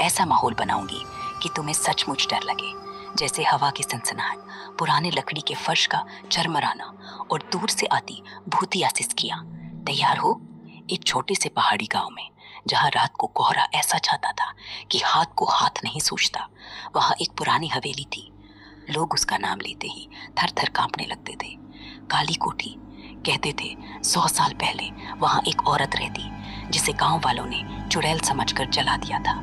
ऐसा माहौल बनाऊंगी कि तुम्हें सचमुच डर लगे, जैसे हवा की सनसनाहट, पुराने लकड़ी के फर्श का चरमराना और दूर से आती भूतिया सिसकियां। तैयार हो? एक छोटे से पहाड़ी गांव में, जहां रात को कोहरा ऐसा छाता था कि हाथ को हाथ नहीं सूझता, वहां एक पुरानी हवेली थी। लोग उसका नाम लेते ही थर थर कांपने लगते थे। काली कोठी। कहते थे 100 साल पहले वहां एक औरत रहती, जिसे गांव वालों ने चुड़ैल समझकर जला दिया था,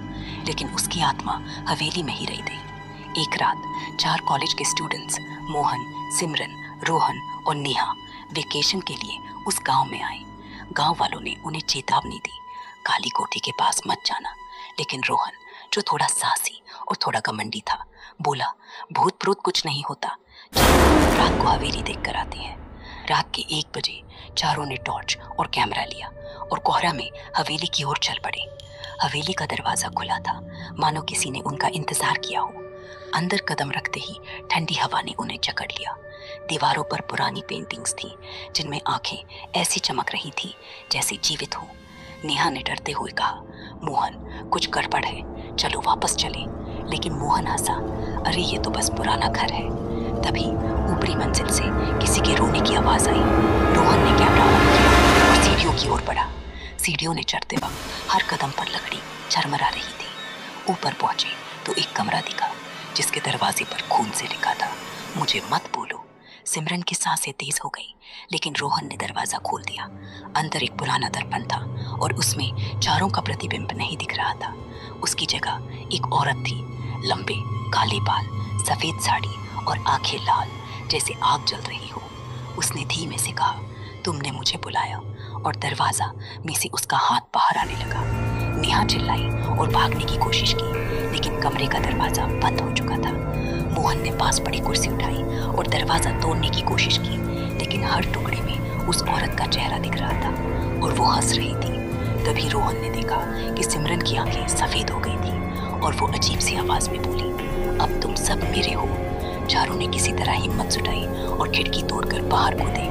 लेकिन उसकी आत्मा हवेली में ही रही थी। एक रात 4 कॉलेज के स्टूडेंट्स मोहन, सिमरन, रोहन और नेहा वेकेशन के लिए उस गांव में आए। गांव वालों ने उन्हें चेतावनी दी, काली कोठी के पास मत जाना। लेकिन रोहन, जो थोड़ा साहसी और थोड़ा घमंडी था, बोला भूत प्रूत कुछ नहीं होता, चलो रात को हवेली देख कर आते हैं। रात के 1 बजे चारों ने टॉर्च और कैमरा लिया और कोहरा में हवेली की ओर चल पड़े। हवेली का दरवाजा खुला था, मानो किसी ने उनका इंतजार किया हो। अंदर कदम रखते ही ठंडी हवा ने उन्हें जकड़ लिया। दीवारों पर पुरानी पेंटिंग्स थी, जिनमें आंखें ऐसी चमक रही थी जैसे जीवित हो। नेहा ने डरते हुए कहा, मोहन कुछ गड़बड़ है, चलो वापस चले। लेकिन मोहन हंसा, अरे ये तो बस पुराना घर है। तभी ऊपरी मंजिल से किसी के रोने की आवाज आई। रोहन ने कैमरा ऑन किया और सीढ़ियों की ओर बढ़ा। सीढ़ियों ने चढ़ते वक्त हर कदम पर लकड़ी झरमरा रही थी। ऊपर पहुंचे तो एक कमरा दिखा, जिसके दरवाजे पर खून से लिखा था, मुझे मत बोलो। सिमरन की सांसें तेज हो गई, लेकिन रोहन ने दरवाजा खोल दिया। अंदर एक पुराना दर्पण था और उसमें चारों का प्रतिबिंब नहीं दिख रहा था। उसकी जगह एक औरत थी, लंबे काले बाल, सफेद साड़ी और आंखें लाल जैसे आग जल रही हो। उसने धीमे से कहा, तुमने मुझे बुलाया, और दरवाजा में से उसका हाथ बाहर आने लगा। नेहा चिल्लाई और भागने की कोशिश की, लेकिन कमरे का दरवाजा बंद हो चुका था। मोहन ने पास पड़ी कुर्सी उठाई और दरवाजा तोड़ने की कोशिश की, लेकिन हर टुकड़े में उस औरत का चेहरा दिख रहा था और वो हंस रही थी। तभी रोहन ने देखा कि सिमरन की आंखें सफेद हो गई थी और वो अजीब सी आवाज में बोली, अब तुम सब मेरे हो। चारों ने किसी तरह हिम्मत जुटाई और खिड़की तोड़कर बाहर कूदे।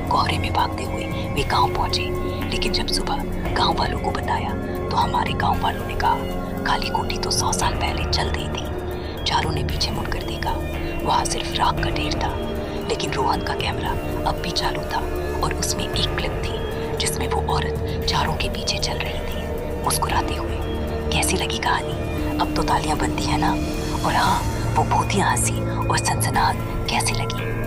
कोहरे में भागते हुए वे गांव पहुंचे, लेकिन जब सुबह गांव वालों को बताया तो हमारे गांव वालों ने कहा, काली कोठी तो 100 साल पहले जल गई थी। चारों ने पीछे मुड़कर देखा, वहां सिर्फ राख का ढेर था, लेकिन रोहन का कैमरा अब भी चालू था और उसमें एक क्लिप थी जिसमें वो औरत चारों के पीछे चल रही थी, मुस्कुराते हुए। कैसी लगी कहानी? अब तो तालियां बनती है ना? और हाँ, वो भूतिया हंसी और सनसनाहट कैसी लगी?